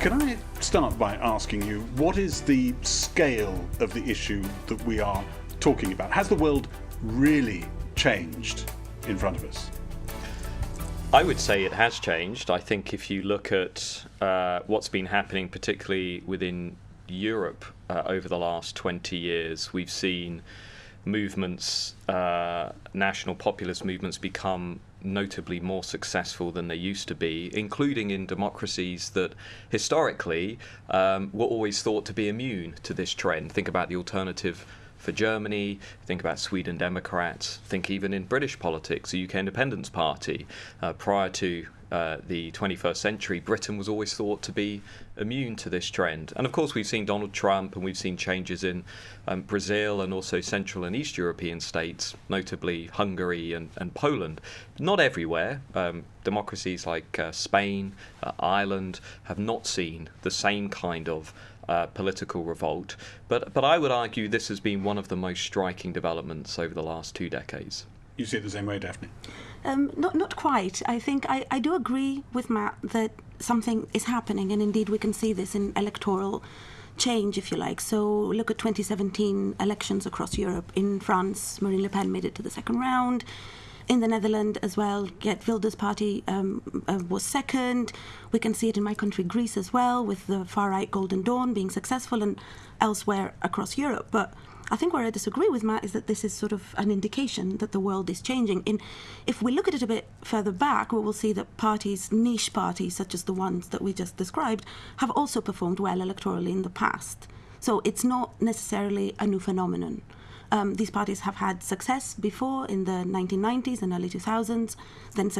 Can I start by asking you, what is the scale of the issue that we are talking about? Has the world really changed in front of us? I would say it has changed. I think if you look at what's been happening, particularly within Europe over the last 20 years, we've seen movements, national populist movements, become notably more successful than they used to be, including in democracies that historically were always thought to be immune to this trend. Think about the Alternative for Germany, think about Sweden Democrats, think even in British politics, the UK Independence Party. Prior to the 21st century, Britain was always thought to be immune to this trend. And of course, we've seen Donald Trump, and we've seen changes in Brazil and also Central and East European states, notably Hungary and Poland. Not everywhere. Democracies like Spain, Ireland have not seen the same kind of political revolt. But I would argue this has been one of the most striking developments over the last 2 decades. You see it the same way, Daphne? Not quite. I think I do agree with Matt that something is happening, and indeed we can see this in electoral change, if you like. So look at 2017 elections across Europe. In France, Marine Le Pen made it to the second round. In the Netherlands as well, Geert Wilders' party was second. We can see it in my country, Greece, as well, with the far-right Golden Dawn being successful, and elsewhere across Europe. But I think where I disagree with Matt is that this is sort of an indication that the world is changing. If we look at it a bit further back, we will see that parties, niche parties, such as the ones that we just described, have also performed well electorally in the past. So it's not necessarily a new phenomenon. These parties have had success before in the 1990s and early 2000s, then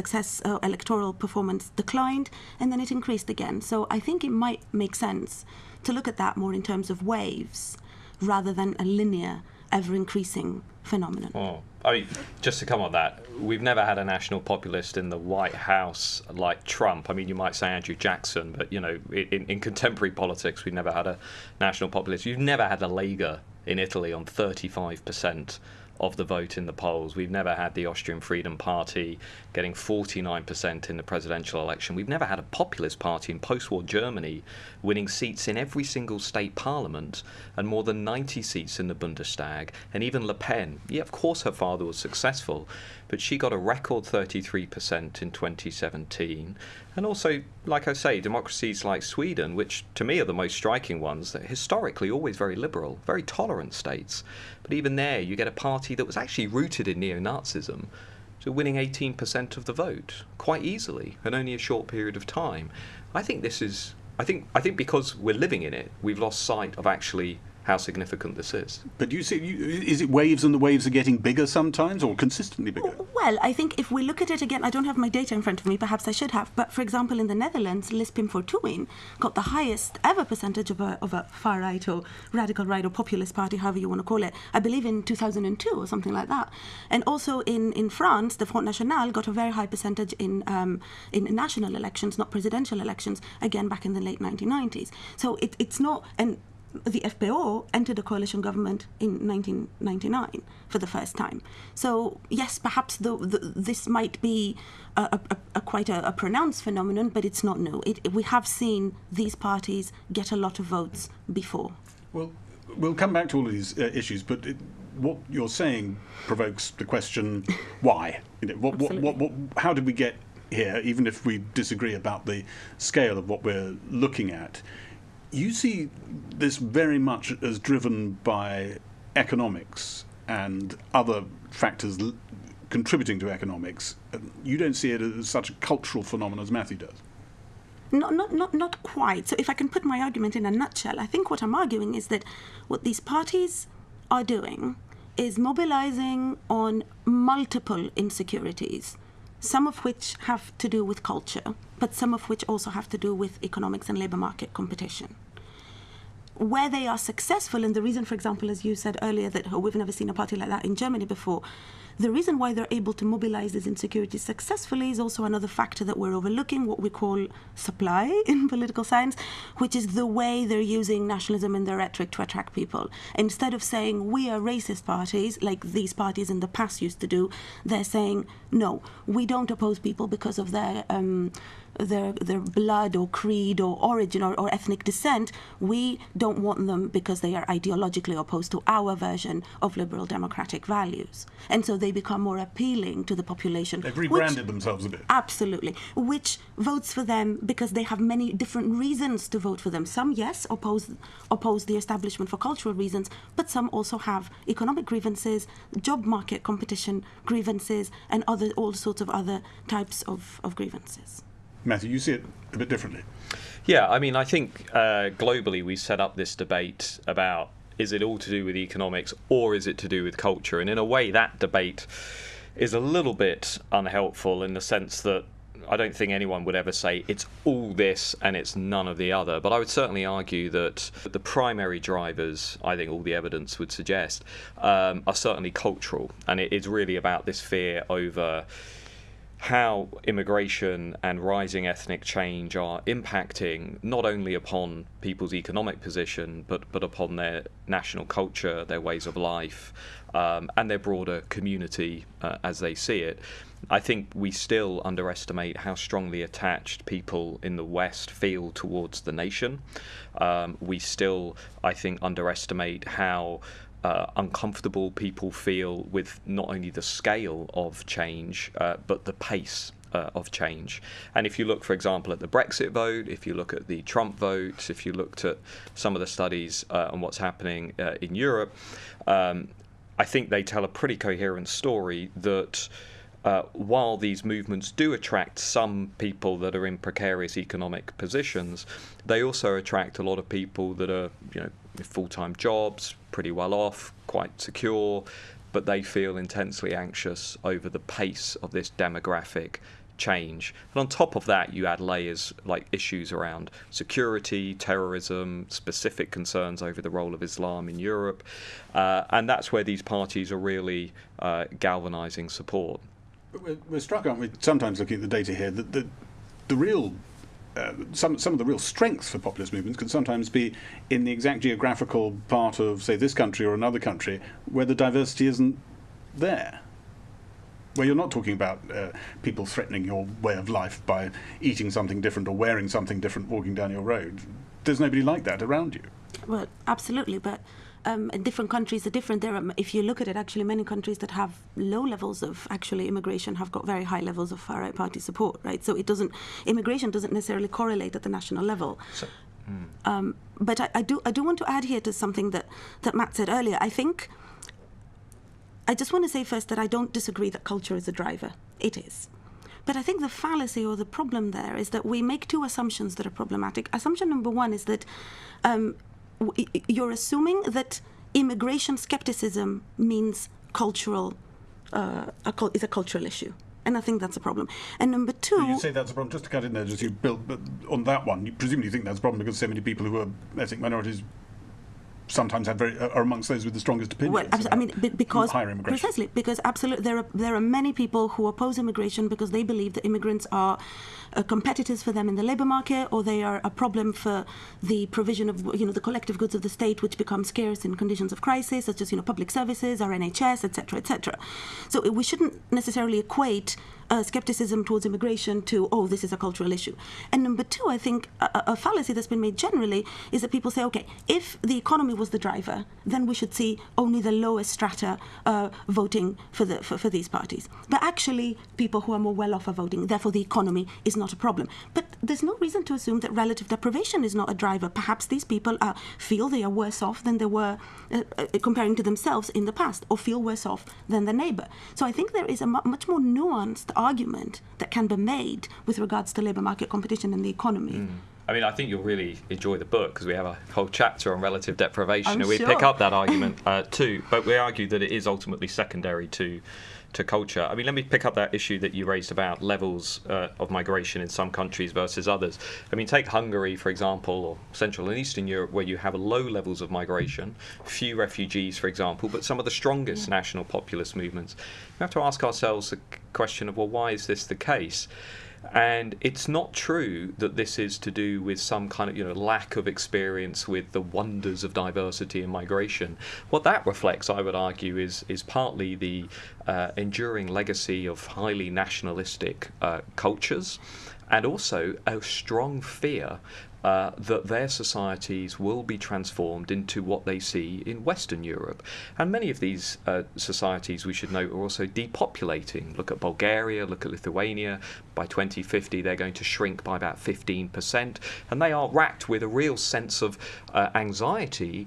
electoral performance declined, and then it increased again. So I think it might make sense to look at that more in terms of waves rather than a linear, ever-increasing phenomenon. Oh. I mean, just to come on that, we've never had a national populist in the White House like Trump. I mean, you might say Andrew Jackson, but, you know, in contemporary politics, we've never had a national populist. You've never had the Lega in Italy on 35% of the vote in the polls. We've never had the Austrian Freedom Party getting 49% in the presidential election. We've never had a populist party in post-war Germany winning seats in every single state parliament and more than 90 seats in the Bundestag. And even Le Pen, yeah, of course her father was successful, but she got a record 33% in 2017. And also, like I say, democracies like Sweden, which to me are the most striking ones, that historically always very liberal, very tolerant states. But even there, you get a party that was actually rooted in neo-Nazism, so winning 18% of the vote quite easily in only a short period of time. I think because we're living in it, we've lost sight of actually how significant this is. But you see, is it waves and the waves are getting bigger sometimes, or consistently bigger? Well, I think if we look at it again, I don't have my data in front of me, perhaps I should have, but for example in the Netherlands, Lispim Fortuyn got the highest ever percentage of a far-right or radical right or populist party, however you want to call it, I believe in 2002 or something like that. And also in France, the Front National got a very high percentage in national elections, not presidential elections, again back in the late 1990s. So it's not... and the FPO entered a coalition government in 1999 for the first time. So yes, perhaps this might be quite a pronounced phenomenon, but it's not new. We have seen these parties get a lot of votes before. Well, we'll come back to all of these issues, but what you're saying provokes the question, why? How did we get here, even if we disagree about the scale of what we're looking at? You see this very much as driven by economics and other factors contributing to economics. You don't see it as such a cultural phenomenon as Matthew does. Not quite. So if I can put my argument in a nutshell, I think what I'm arguing is that what these parties are doing is mobilizing on multiple insecurities, some of which have to do with culture, but some of which also have to do with economics and labour market competition. Where they are successful, and the reason, for example, as you said earlier, that we've never seen a party like that in Germany before, the reason why they're able to mobilize these insecurities successfully is also another factor that we're overlooking, what we call supply in political science, which is the way they're using nationalism in their rhetoric to attract people. Instead of saying, we are racist parties, like these parties in the past used to do, they're saying, no, we don't oppose people because of their their blood or creed or origin or ethnic descent. We don't want them because they are ideologically opposed to our version of liberal democratic values. And so they become more appealing to the population. They've rebranded themselves a bit. Absolutely. Which votes for them because they have many different reasons to vote for them. Some, yes, oppose the establishment for cultural reasons, but some also have economic grievances, job market competition grievances, and all sorts of other types of grievances. Matthew, you see it a bit differently. Yeah, I mean, I think globally we set up this debate about, is it all to do with economics or is it to do with culture? And in a way, that debate is a little bit unhelpful in the sense that I don't think anyone would ever say it's all this and it's none of the other. But I would certainly argue that the primary drivers, I think all the evidence would suggest, are certainly cultural. And it is really about this fear over how immigration and rising ethnic change are impacting not only upon people's economic position, but upon their national culture, their ways of life, and their broader community as they see it. I think we still underestimate how strongly attached people in the West feel towards the nation. We still, I think, underestimate how uncomfortable people feel with not only the scale of change, but the pace of change. And if you look, for example, at the Brexit vote, if you look at the Trump vote, if you looked at some of the studies on what's happening in Europe, I think they tell a pretty coherent story that while these movements do attract some people that are in precarious economic positions, they also attract a lot of people that are, with full-time jobs, pretty well off, quite secure, but they feel intensely anxious over the pace of this demographic change. And on top of that, you add layers like issues around security, terrorism, specific concerns over the role of Islam in Europe, and that's where these parties are really galvanizing support. We're struck, aren't we, sometimes looking at the data here, that the real some of the real strengths for populist movements can sometimes be in the exact geographical part of, say, this country or another country where the diversity isn't there. Where you're not talking about people threatening your way of life by eating something different or wearing something different walking down your road. There's nobody like that around you. Well, absolutely, but different countries are different. If you look at it, actually, many countries that have low levels of immigration have got very high levels of far-right party support, right? So immigration doesn't necessarily correlate at the national level. But I do want to add here to something that Matt said earlier. I just want to say first that I don't disagree that culture is a driver. It is. But I think the fallacy or the problem there is that we make two assumptions that are problematic. Assumption number one is that you're assuming that immigration skepticism means is a cultural issue. And I think that's a problem. And number two... So you say that's a problem, just to cut in there, just you build, but on that one, you presumably think that's a problem because so many people who are ethnic minorities sometimes are amongst those with the strongest opinions. Well, I mean, because higher immigration. Precisely, because absolutely there are many people who oppose immigration because they believe that immigrants are competitors for them in the labour market, or they are a problem for the provision of the collective goods of the state, which become scarce in conditions of crisis, such as public services, our NHS, etc., etc. So we shouldn't necessarily equate skepticism towards immigration to, this is a cultural issue. And number two, I think a fallacy that's been made generally is that people say, okay, if the economy was the driver, then we should see only the lowest strata voting for these parties. But actually, people who are more well-off are voting. Therefore, the economy is not a problem. But there's no reason to assume that relative deprivation is not a driver. Perhaps these people feel they are worse off than they were comparing to themselves in the past, or feel worse off than their neighbour. So I think there is a much more nuanced argument that can be made with regards to labour market competition and the economy. I mean, I think you'll really enjoy the book because we have a whole chapter on relative deprivation, and we sure. pick up that argument too. But we argue that it is ultimately secondary to culture. I mean, let me pick up that issue that you raised about levels of migration in some countries versus others. I mean, take Hungary, for example, or Central and Eastern Europe, where you have low levels of migration, few refugees, for example, but some of the strongest national populist movements. We have to ask ourselves the question of, well, why is this the case? And it's not true that this is to do with some kind of lack of experience with the wonders of diversity and migration. What that reflects, I would argue, is partly the enduring legacy of highly nationalistic cultures and also a strong fear that their societies will be transformed into what they see in Western Europe. And many of these societies, we should note, are also depopulating. Look at Bulgaria, look at Lithuania. By 2050, they're going to shrink by about 15%. And they are racked with a real sense of anxiety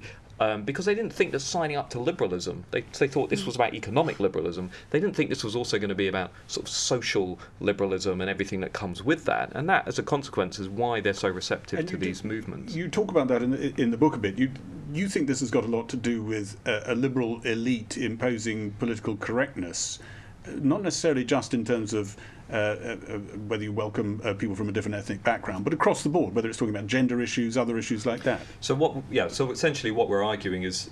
because they didn't think that signing up to liberalism, they thought this was about economic liberalism. They didn't think this was also going to be about sort of social liberalism and everything that comes with that. And that, as a consequence, is why they're so receptive to these movements. You talk about that in the book a bit. You think this has got a lot to do with a liberal elite imposing political correctness, not necessarily just in terms of whether you welcome people from a different ethnic background, but across the board, whether it's talking about gender issues, other issues like that. So essentially what we're arguing is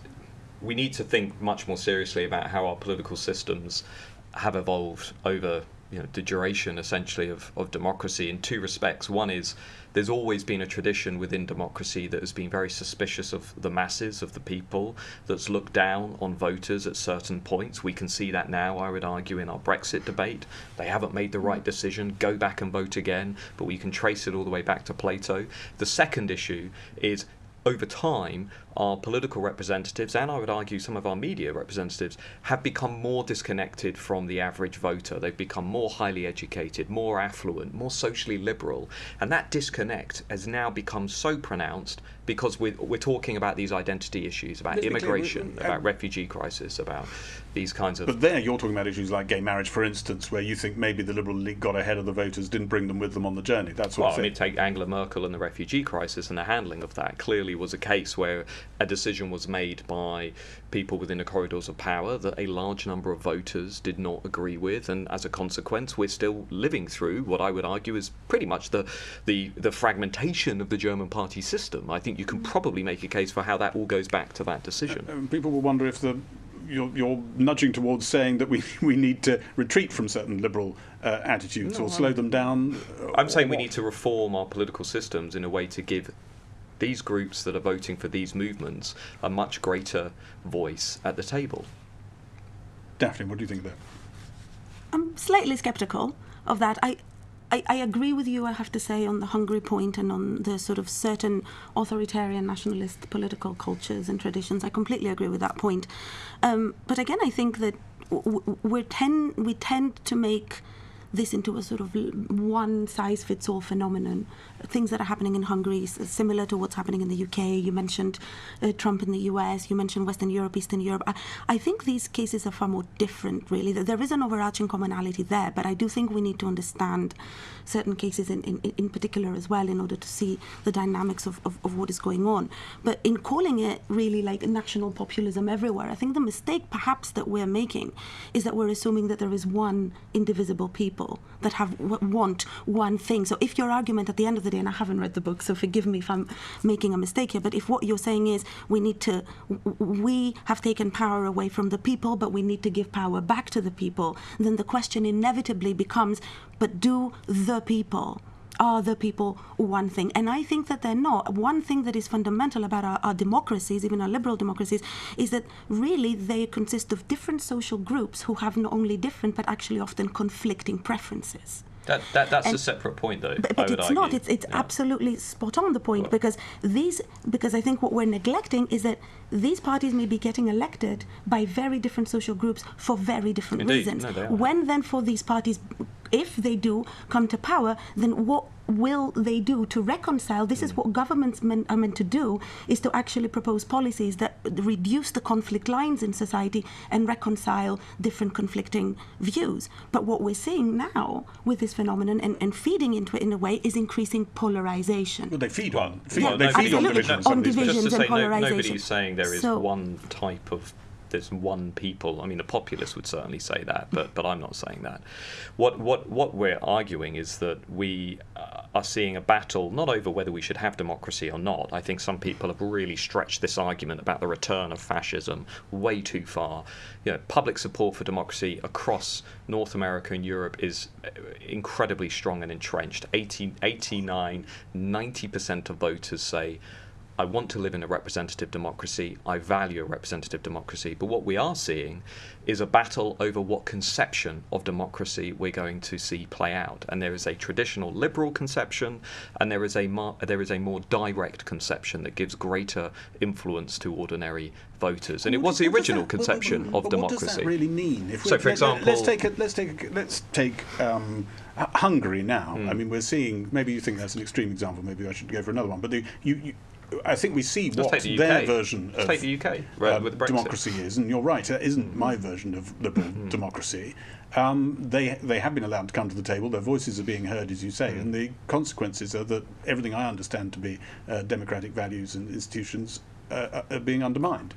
we need to think much more seriously about how our political systems have evolved over the duration, essentially, of democracy in two respects. One is there's always been a tradition within democracy that has been very suspicious of the masses, of the people, that's looked down on voters at certain points. We can see that now, I would argue, in our Brexit debate. They haven't made the right decision, go back and vote again, but we can trace it all the way back to Plato. The second issue is, over time, our political representatives, and I would argue some of our media representatives, have become more disconnected from the average voter. They've become more highly educated, more affluent, more socially liberal. And that disconnect has now become so pronounced because we're talking about these identity issues, about immigration, about refugee crisis, about these kinds of... But there you're talking about issues like gay marriage, for instance, where you think maybe the liberal elite got ahead of the voters, didn't bring them with them on the journey. That's what I mean, take Angela Merkel and the refugee crisis and the handling of that. Clearly was a case where a decision was made by people within the corridors of power that a large number of voters did not agree with, and as a consequence we're still living through what I would argue is pretty much the fragmentation of the German party system. I think you can probably make a case for how that all goes back to that decision. People will wonder if you're nudging towards saying that we need to retreat from certain liberal attitudes or slow them down. I'm saying we need to reform our political systems in a way to give these groups that are voting for these movements a much greater voice at the table. Daphne, what do you think of that? I'm slightly sceptical of that. I agree with you, I have to say, on the Hungary point and on the sort of certain authoritarian nationalist political cultures and traditions. I completely agree with that point. But again, I think that we tend to make this into a sort of one-size-fits-all phenomenon. Things that are happening in Hungary is similar to what's happening in the UK. You mentioned Trump in the US. You mentioned Western Europe, Eastern Europe. I think these cases are far more different, really. There is an overarching commonality there, but I do think we need to understand certain cases in particular as well in order to see the dynamics of what is going on. But in calling it really like national populism everywhere, I think the mistake perhaps that we're making is that we're assuming that there is one indivisible people that want one thing. So if your argument at the end of the day, and I haven't read the book, so forgive me if I'm making a mistake here, but if what you're saying is we have taken power away from the people, but we need to give power back to the people, then the question inevitably becomes, but are the people one thing? And I think that they're not. One thing that is fundamental about our democracies, even our liberal democracies, is that really they consist of different social groups who have not only different but actually often conflicting preferences. That's a separate point, though. But it's not. It's absolutely spot on the point, because I think what we're neglecting is that these parties may be getting elected by very different social groups for very different reasons. No, they are. When then for these parties, if they do come to power, then what will they do to reconcile? This is what governments are meant to do, is to actually propose policies that reduce the conflict lines in society and reconcile different conflicting views. But what we're seeing now with this phenomenon and feeding into it in a way is increasing polarization. Well, they feed on divisions. On divisions and polarization. Nobody's saying there is one type of... There's one people. I mean, the populists would certainly say that, but I'm not saying that. What we're arguing is that we are seeing a battle not over whether we should have democracy or not. I think some people have really stretched this argument about the return of fascism way too far. Public support for democracy across North America and Europe is incredibly strong and entrenched. 89, 90% of voters say, I want to live in a representative democracy. I value a representative democracy. But what we are seeing is a battle over what conception of democracy we're going to see play out. And there is a traditional liberal conception, and there is a more direct conception that gives greater influence to ordinary voters. And it was the original conception of democracy. What does that really mean? So, for example, let's take Hungary now. I mean, we're seeing. Maybe you think that's an extreme example. Maybe I should go for another one. But I think we see what their version of the UK, with democracy is, and you're right, it isn't my version of liberal democracy. They have been allowed to come to the table, their voices are being heard, as you say, and the consequences are that everything I understand to be democratic values and institutions are being undermined.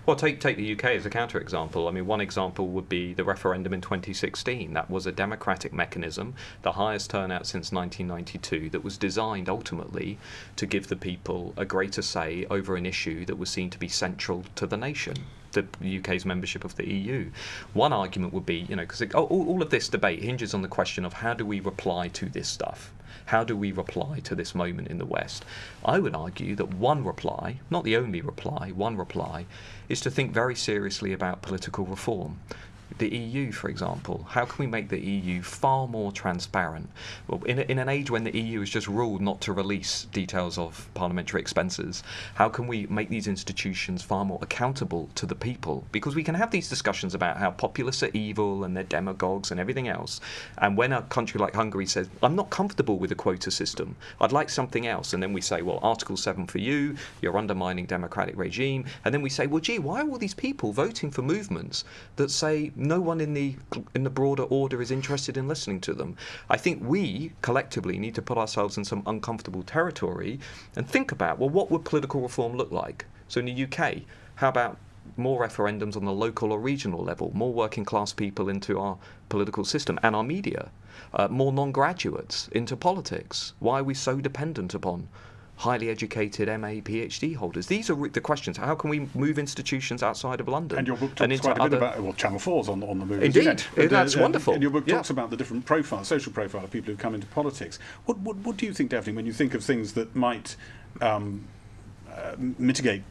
Well, take the UK as a counterexample. I mean, one example would be the referendum in 2016. That was a democratic mechanism, the highest turnout since 1992, that was designed ultimately to give the people a greater say over an issue that was seen to be central to the nation, the UK's membership of the EU. One argument would be, because all of this debate hinges on the question of how do we reply to this stuff? How do we reply to this moment in the West? I would argue that one reply, not the only reply, one reply, is to think very seriously about political reform. The EU, for example, how can we make the EU far more transparent? Well, in an age when the EU has just ruled not to release details of parliamentary expenses, how can we make these institutions far more accountable to the people? Because we can have these discussions about how populists are evil and they're demagogues and everything else. And when a country like Hungary says, I'm not comfortable with a quota system, I'd like something else. And then we say, well, Article 7 for you, you're undermining democratic regime. And then we say, well, gee, why are all these people voting for movements that say no one in the broader order is interested in listening to them? I think we collectively need to put ourselves in some uncomfortable territory and think about, well, what would political reform look like? So in the UK, how about more referendums on the local or regional level, more working class people into our political system and our media, more non-graduates into politics? Why are we so dependent upon highly educated MA, PhD holders? These are the questions. How can we move institutions outside of London? And your book talks quite a bit about, Channel 4's on the move. Indeed, that's wonderful. And your book talks about the different social profile of people who come into politics. What do you think, Daphne, when you think of things that might mitigate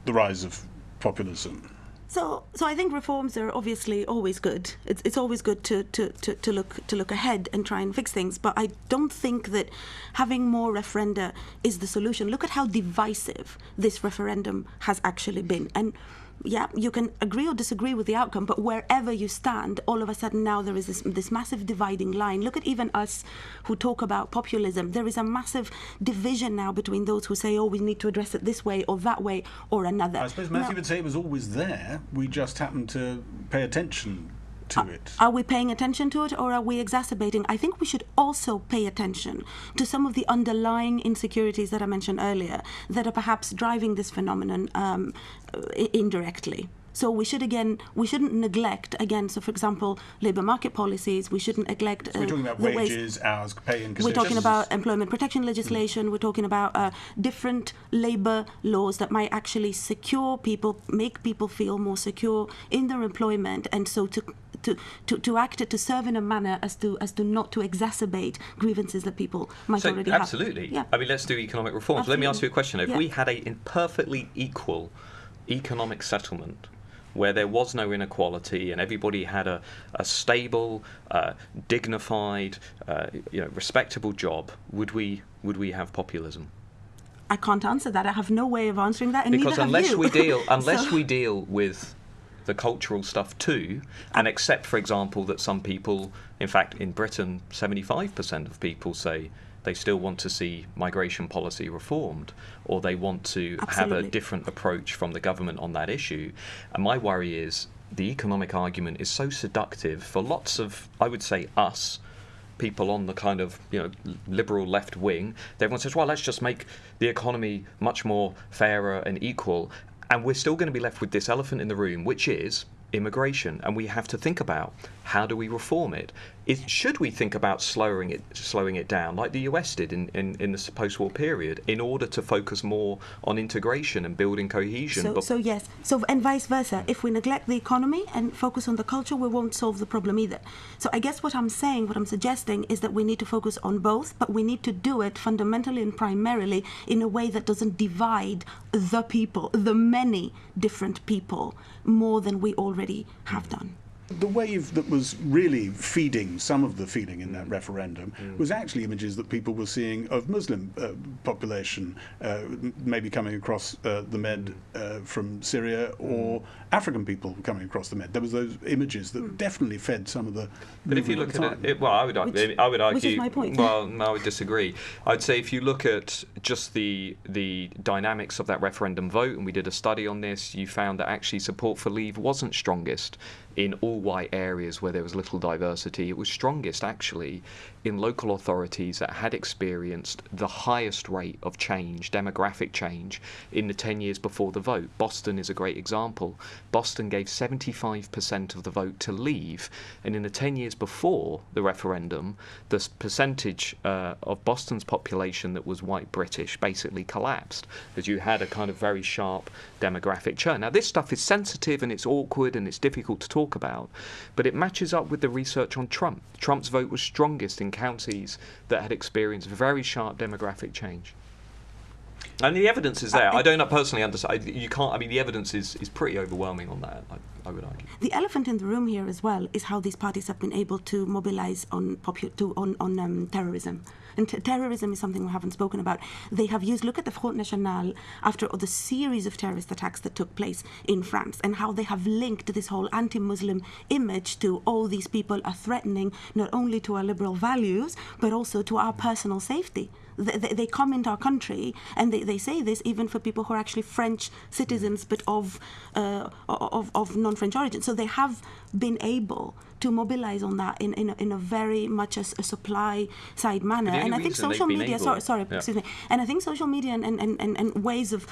the rise of populism? So I think reforms are obviously always good. It's always good to look ahead and try and fix things. But I don't think that having more referenda is the solution. Look at how divisive this referendum has actually been. And yeah, you can agree or disagree with the outcome, but wherever you stand, all of a sudden now there is this massive dividing line. Look at even us who talk about populism. There is a massive division now between those who say, oh, we need to address it this way or that way or another. I suppose Matthew would say it was always there. We just happened to pay attention to it. Are we paying attention to it, or are we exacerbating? I think we should also pay attention to some of the underlying insecurities that I mentioned earlier that are perhaps driving this phenomenon indirectly. So we shouldn't neglect, again, so for example, labour market policies, we shouldn't neglect we're talking about wages, hours, pay and conditions. We're talking about employment protection legislation, we're talking about different labour laws that might actually secure people, make people feel more secure in their employment, and so to act to serve in a manner as to not to exacerbate grievances that people might already have. Absolutely. Yeah. I mean, let's do economic reforms. Absolutely. Let me ask you a question. If we had a perfectly equal economic settlement where there was no inequality and everybody had a stable, dignified, respectable job, would we have populism? I can't answer that. I have no way of answering that, and because neither have you. unless we deal with the cultural stuff too, and accept, for example, that some people, in fact, in Britain, 75% of people say they still want to see migration policy reformed, or they want to have a different approach from the government on that issue. And my worry is the economic argument is so seductive for lots of, I would say, us, people on the kind of liberal left wing. Everyone says, well, let's just make the economy much more fairer and equal. And we're still going to be left with this elephant in the room, which is immigration. And we have to think about How do we reform it? Should we think about slowing it down, like the US did in the post-war period, in order to focus more on integration and building cohesion? So yes. So and vice versa. If we neglect the economy and focus on the culture, we won't solve the problem either. So I guess what I'm suggesting is that we need to focus on both, but we need to do it fundamentally and primarily in a way that doesn't divide the people, the many different people, more than we already have done. The wave that was really feeding some of the feeling in that referendum was actually images that people were seeing of Muslim population maybe coming across the Med from Syria, or African people coming across the Med. There was those images that definitely fed some of the. But if you look at it, well, I would argue. Which is my point. Well, no, I would disagree. I'd say if you look at just the dynamics of that referendum vote, and we did a study on this, you found that actually support for Leave wasn't strongest in all white areas where there was little diversity. It was strongest actually in local authorities that had experienced the highest rate of change, demographic change, in the 10 years before the vote. Boston is a great example. Boston gave 75% of the vote to Leave, and in the 10 years before the referendum, the percentage of Boston's population that was white British basically collapsed, as you had a kind of very sharp demographic churn. Now, this stuff is sensitive and it's awkward and it's difficult to talk about, but it matches up with the research on Trump. Trump's vote was strongest in counties that had experienced very sharp demographic change. And the evidence is there. I don't personally understand. You can't. I mean, the evidence is pretty overwhelming on that, I would argue. The elephant in the room here as well is how these parties have been able to mobilize on terrorism. And terrorism is something we haven't spoken about. They have used, look at the Front National after the series of terrorist attacks that took place in France, and how they have linked this whole anti-Muslim image to all these people are threatening not only to our liberal values, but also to our personal safety. They come into our country, and they say this even for people who are actually French citizens, but of non-French origin. So they have been able to mobilize on that in a very much a supply side manner. And I think social media, excuse me, and I think social media and ways of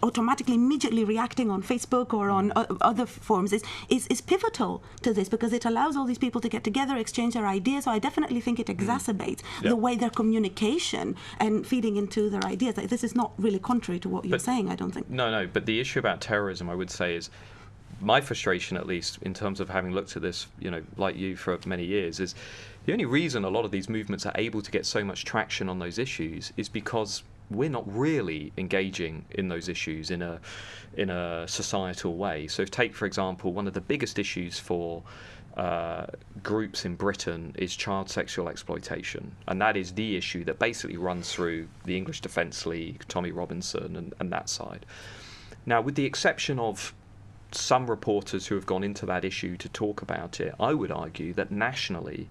automatically immediately reacting on Facebook or on other forums is pivotal to this, because it allows all these people to get together, exchange their ideas. So I definitely think it exacerbates the way their communication and feeding into their ideas. Like, this is not really contrary to what you're saying, I don't think. No, but the issue about terrorism, I would say, is my frustration, at least in terms of having looked at this, like you, for many years, is the only reason a lot of these movements are able to get so much traction on those issues is because we're not really engaging in those issues in a societal way. So take, for example, one of the biggest issues for groups in Britain is child sexual exploitation, and that is the issue that basically runs through the English Defence League, Tommy Robinson, and that side. Now, with the exception of some reporters who have gone into that issue to talk about it, I would argue that nationally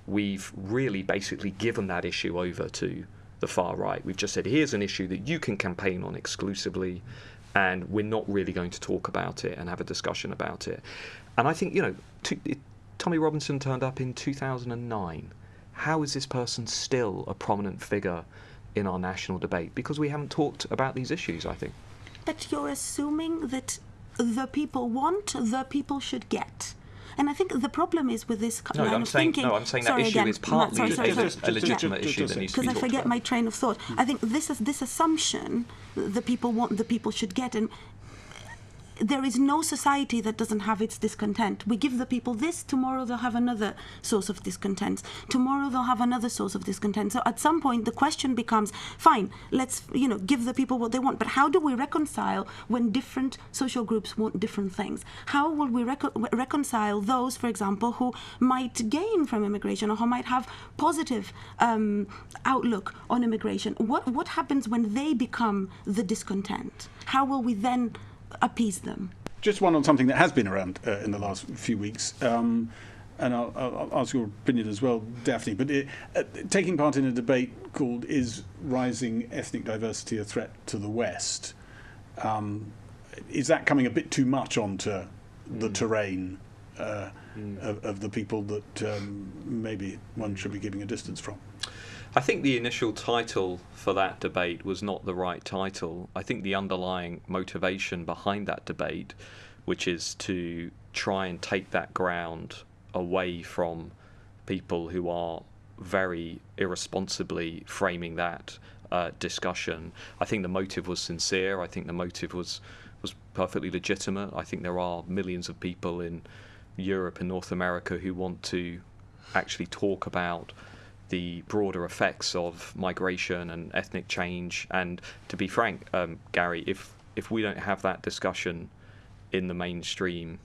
we've really basically given that issue over to the far right. We've just said, here's an issue that you can campaign on exclusively, and we're not really going to talk about it and have a discussion about it. And I think, Tommy Robinson turned up in 2009. How is this person still a prominent figure in our national debate? Because we haven't talked about these issues, I think. But you're assuming that the people want, the people should get. And I think the problem is with this line of thinking... I'm saying that issue is partly a legitimate issue that needs to be talked about. Because I forget my train of thought. I think this assumption, the people want, the people should get, and there is no society that doesn't have its discontent. We give the people this, tomorrow they'll have another source of discontent. Tomorrow they'll have another source of discontent. So at some point the question becomes, fine, let's give the people what they want. But how do we reconcile when different social groups want different things? How will we reconcile those, for example, who might gain from immigration or who might have positive outlook on immigration? What happens when they become the discontent? How will we then appease them? Just one on something that has been around in the last few weeks, and I'll ask your opinion as well, Daphne, but taking part in a debate called "Is Rising Ethnic Diversity a Threat to the West?" Is that coming a bit too much onto the terrain of the people that maybe one should be keeping a distance from? I think the initial title for that debate was not the right title. I think the underlying motivation behind that debate, which is to try and take that ground away from people who are very irresponsibly framing that discussion. I think the motive was sincere. I think the motive was perfectly legitimate. I think there are millions of people in Europe and North America who want to actually talk about the broader effects of migration and ethnic change. And to be frank, Gary, if we don't have that discussion in the mainstream,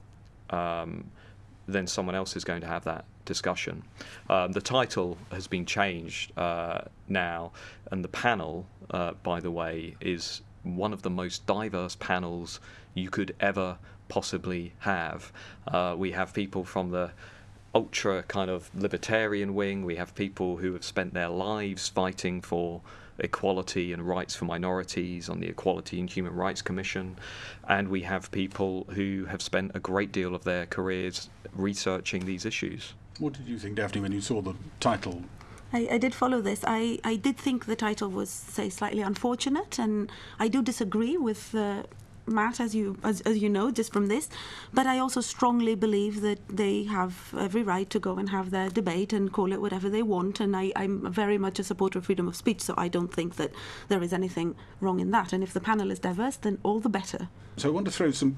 then someone else is going to have that discussion. The title has been changed now, and the panel, by the way, is one of the most diverse panels you could ever possibly have. We have people from the ultra kind of libertarian wing. We have people who have spent their lives fighting for equality and rights for minorities on the Equality and Human Rights Commission, and we have people who have spent a great deal of their careers researching these issues. What did you think, Daphne, when you saw the title? I did follow this. I did think the title was, say, slightly unfortunate, and I do disagree with Matt, as you know, just from this. But I also strongly believe that they have every right to go and have their debate and call it whatever they want. And I'm very much a supporter of freedom of speech, so I don't think that there is anything wrong in that. And if the panel is diverse, then all the better. So I want to throw some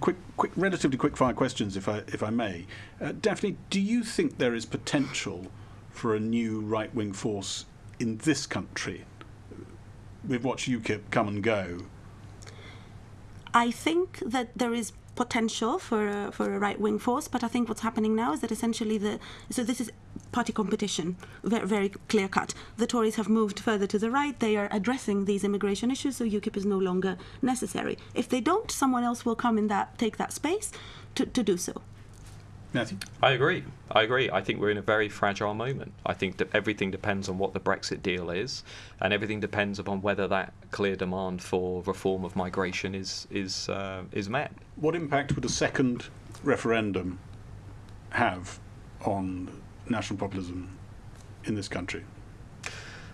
relatively quick-fire questions, if I may. Daphne, do you think there is potential for a new right-wing force in this country? We've watched UKIP come and go. I think that there is potential for a right-wing force, but I think what's happening now is that essentially so this is party competition, very, very clear-cut. The Tories have moved further to the right. They are addressing these immigration issues, so UKIP is no longer necessary. If they don't, someone else will come in take that space to do so. Matthew? I agree. I think we're in a very fragile moment. I think that everything depends on what the Brexit deal is, and everything depends upon whether that clear demand for reform of migration is met. What impact would a second referendum have on national populism in this country?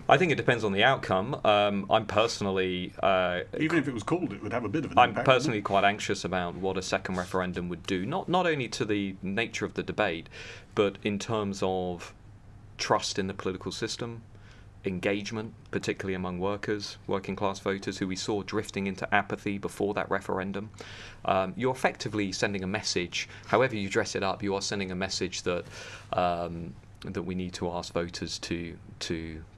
I think it depends on the outcome. I'm personally... Even if it was called, it would have a bit of an impact. I'm personally quite anxious about what a second referendum would do, not only to the nature of the debate, but in terms of trust in the political system, engagement, particularly among workers, working class voters, who we saw drifting into apathy before that referendum. You're effectively sending a message, however you dress it up, you are sending a message that we need to ask voters to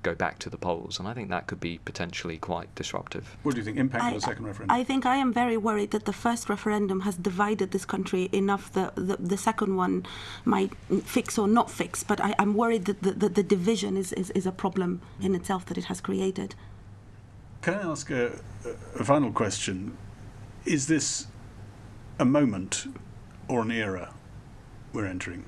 go back to the polls, and I think that could be potentially quite disruptive. What do you think, impact of the second referendum? I think I am very worried that the first referendum has divided this country enough that the second one might fix or not fix, but I'm worried that the division is a problem in itself that it has created. Can I ask a final question? Is this a moment or an era we're entering?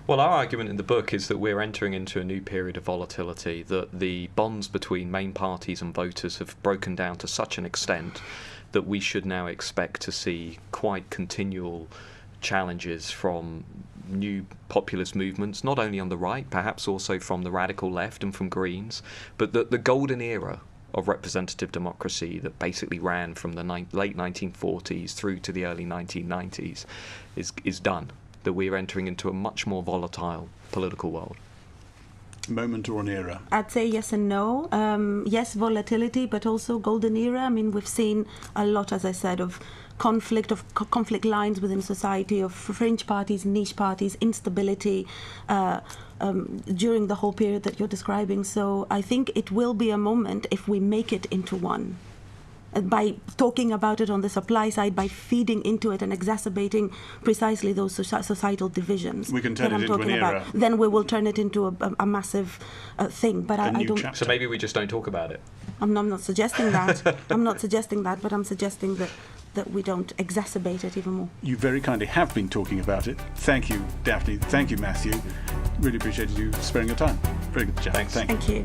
Well, our argument in the book is that we're entering into a new period of volatility, that the bonds between main parties and voters have broken down to such an extent that we should now expect to see quite continual challenges from new populist movements, not only on the right, perhaps also from the radical left and from Greens, but that the golden era of representative democracy that basically ran from the late 1940s through to the early 1990s is done. That we're entering into a much more volatile political world. Moment or an era? I'd say yes and no. Yes, volatility, but also golden era. I mean, we've seen a lot, as I said, of conflict lines within society, of fringe parties, niche parties, instability during the whole period that you're describing. So I think it will be a moment if we make it into one. By talking about it on the supply side, by feeding into it and exacerbating precisely those societal divisions. We can turn it into an era. Then we will turn it into a massive thing. But I don't. Chapter. So maybe we just don't talk about it. I'm not suggesting that. I'm not suggesting that, but I'm suggesting that we don't exacerbate it even more. You very kindly have been talking about it. Thank you, Daphne. Thank you, Matthew. Really appreciated you sparing your time. Very good chat. Thanks. Thank you.